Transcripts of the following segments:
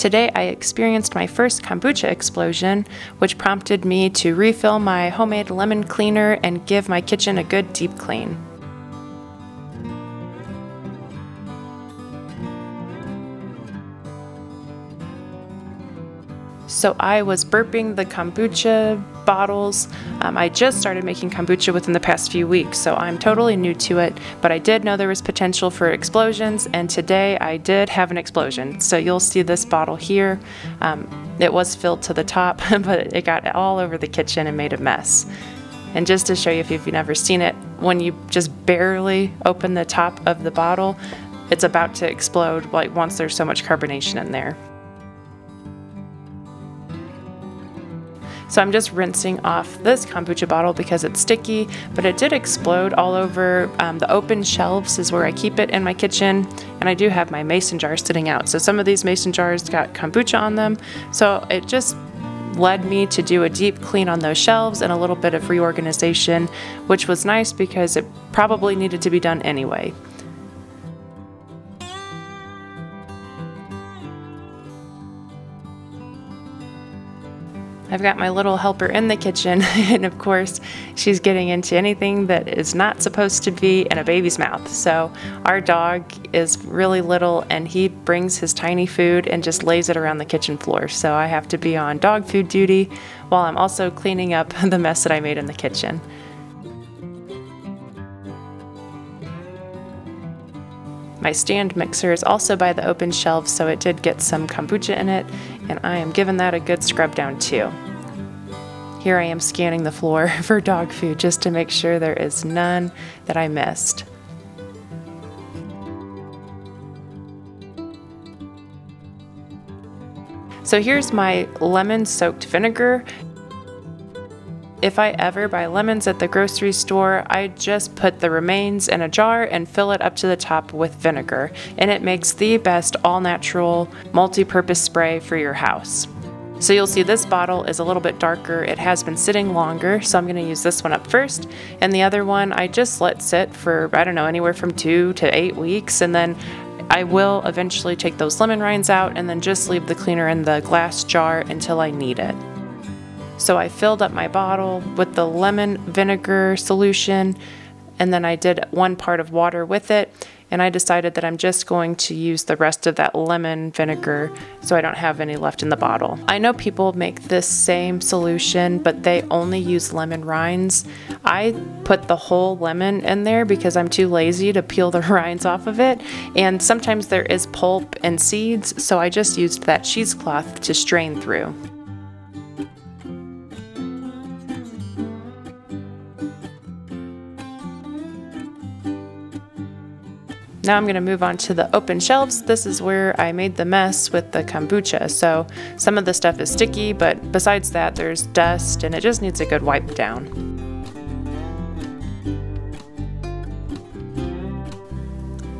Today I experienced my first kombucha explosion, which prompted me to refill my homemade lemon cleaner and give my kitchen a good deep clean. So I was burping the kombucha bottles. I just started making kombucha within the past few weeks, so I'm totally new to it, but I did know there was potential for explosions, and today I did have an explosion. So you'll see this bottle here. It was filled to the top, but it got all over the kitchen and made a mess. And just to show you if you've never seen it, when you just barely open the top of the bottle, it's about to explode, like once there's so much carbonation in there. So I'm just rinsing off this kombucha bottle because it's sticky, but it did explode all over. The open shelves is where I keep it in my kitchen, and I do have my mason jars sitting out. So some of these mason jars got kombucha on them, so it just led me to do a deep clean on those shelves and a little bit of reorganization, which was nice because it probably needed to be done anyway. I've got my little helper in the kitchen, and of course, she's getting into anything that is not supposed to be in a baby's mouth. So our dog is really little, and he brings his tiny food and just lays it around the kitchen floor. So I have to be on dog food duty while I'm also cleaning up the mess that I made in the kitchen. My stand mixer is also by the open shelves, so it did get some kombucha in it, and I am giving that a good scrub down too. Here I am scanning the floor for dog food just to make sure there is none that I missed. So here's my lemon-soaked vinegar. If I ever buy lemons at the grocery store, I just put the remains in a jar and fill it up to the top with vinegar, and it makes the best all-natural multi-purpose spray for your house. So you'll see this bottle is a little bit darker. It has been sitting longer, so I'm going to use this one up first, and the other one I just let sit for, I don't know, anywhere from 2 to 8 weeks, and then I will eventually take those lemon rinds out and then just leave the cleaner in the glass jar until I need it. So I filled up my bottle with the lemon vinegar solution, and then I did 1 part of water with it, and I decided that I'm just going to use the rest of that lemon vinegar so I don't have any left in the bottle. I know people make this same solution, but they only use lemon rinds. I put the whole lemon in there because I'm too lazy to peel the rinds off of it, and sometimes there is pulp and seeds, so I just used that cheesecloth to strain through. Now I'm going to move on to the open shelves. This is where I made the mess with the kombucha. So some of the stuff is sticky, but besides that there's dust and it just needs a good wipe down.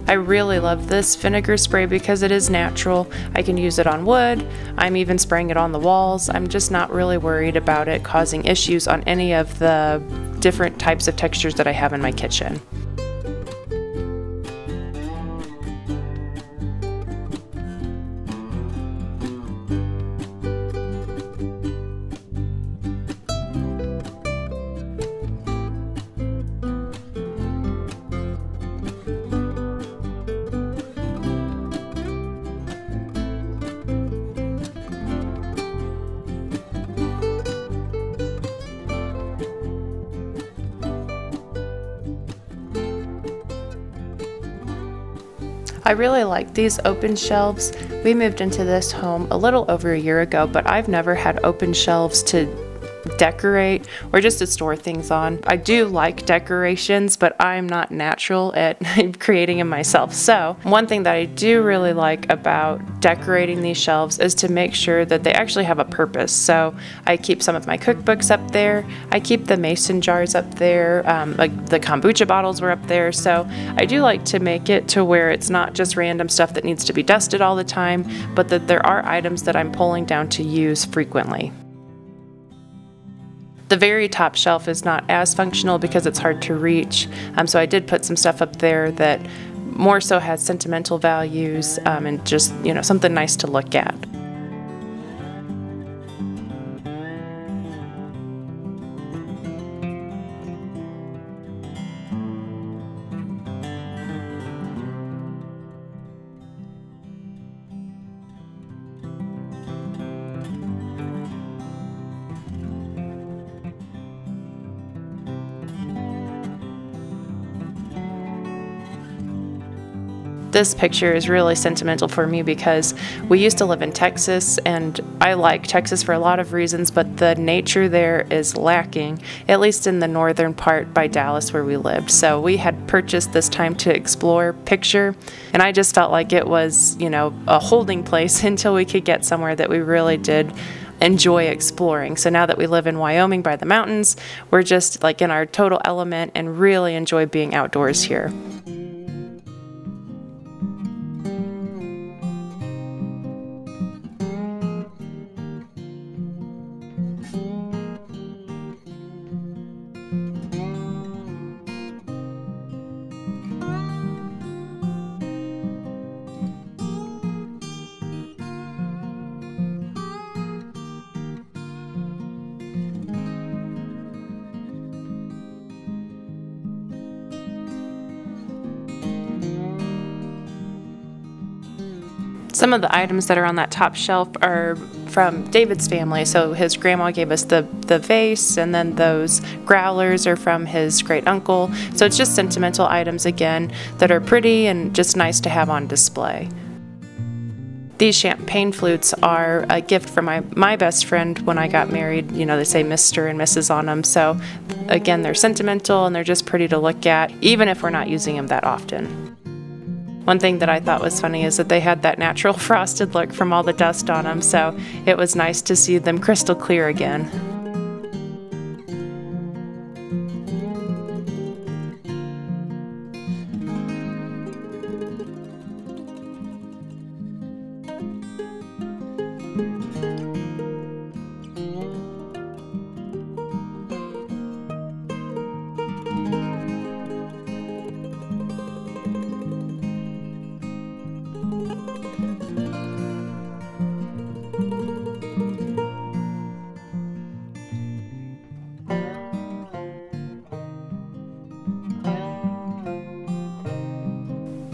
I really love this vinegar spray because it is natural. I can use it on wood. I'm even spraying it on the walls. I'm just not really worried about it causing issues on any of the different types of textures that I have in my kitchen. I really like these open shelves. We moved into this home a little over a year ago, but I've never had open shelves to decorate or just to store things on. I do like decorations, but I'm not natural at creating them myself. So one thing that I do really like about decorating these shelves is to make sure that they actually have a purpose. So I keep some of my cookbooks up there. I keep the mason jars up there. Like the kombucha bottles were up there. So I do like to make it to where it's not just random stuff that needs to be dusted all the time, but that there are items that I'm pulling down to use frequently. The very top shelf is not as functional because it's hard to reach, so I did put some stuff up there that more so has sentimental values and just, you know, something nice to look at. This picture is really sentimental for me because we used to live in Texas, and I like Texas for a lot of reasons, but the nature there is lacking, at least in the northern part by Dallas where we lived. So we had purchased this time to explore picture, and I just felt like it was, you know, a holding place until we could get somewhere that we really did enjoy exploring. So now that we live in Wyoming by the mountains, we're just like in our total element and really enjoy being outdoors here. Some of the items that are on that top shelf are from David's family. So his grandma gave us the vase, and then those growlers are from his great uncle. So it's just sentimental items again that are pretty and just nice to have on display. These champagne flutes are a gift from my best friend when I got married. You know, they say Mr. and Mrs. on them. So again, they're sentimental and they're just pretty to look at, even if we're not using them that often. One thing that I thought was funny is that they had that natural frosted look from all the dust on them, so it was nice to see them crystal clear again.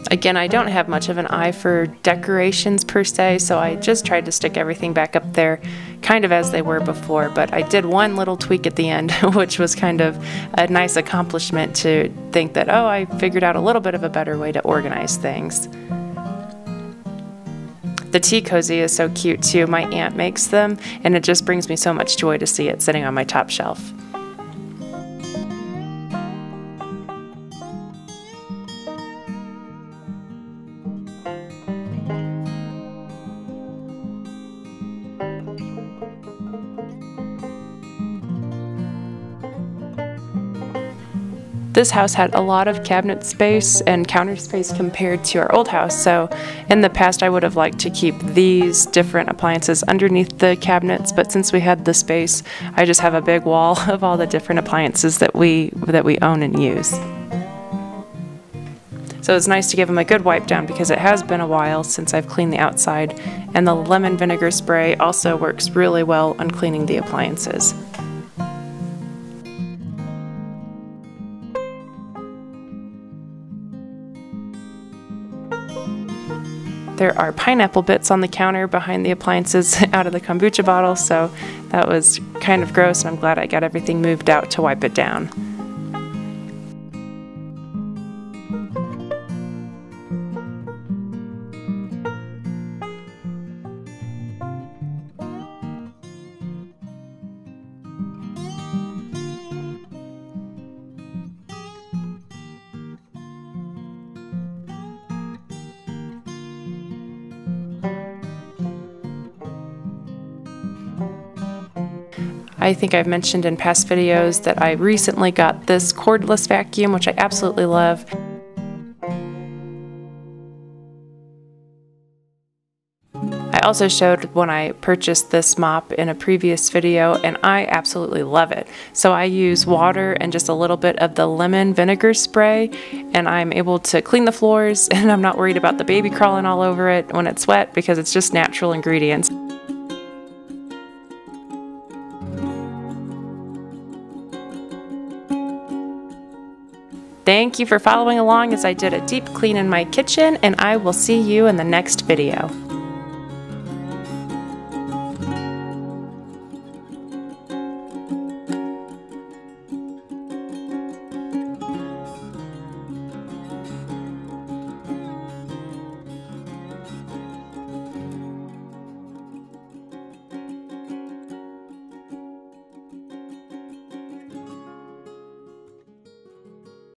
Again, I don't have much of an eye for decorations per se, so I just tried to stick everything back up there kind of as they were before, but I did one little tweak at the end, which was kind of a nice accomplishment to think that, oh, I figured out a little bit of a better way to organize things. The tea cozy is so cute too. My aunt makes them, and it just brings me so much joy to see it sitting on my top shelf. This house had a lot of cabinet space and counter space compared to our old house, so in the past I would have liked to keep these different appliances underneath the cabinets, but since we had the space, I just have a big wall of all the different appliances that we own and use. So it's nice to give them a good wipe down because it has been a while since I've cleaned the outside, and the lemon vinegar spray also works really well on cleaning the appliances. There are pineapple bits on the counter behind the appliances out of the kombucha bottle, so that was kind of gross, and I'm glad I got everything moved out to wipe it down. I think I've mentioned in past videos that I recently got this cordless vacuum, which I absolutely love. I also showed when I purchased this mop in a previous video, and I absolutely love it. So I use water and just a little bit of the lemon vinegar spray, and I'm able to clean the floors, and I'm not worried about the baby crawling all over it when it's wet because it's just natural ingredients. Thank you for following along as I did a deep clean in my kitchen, and I will see you in the next video.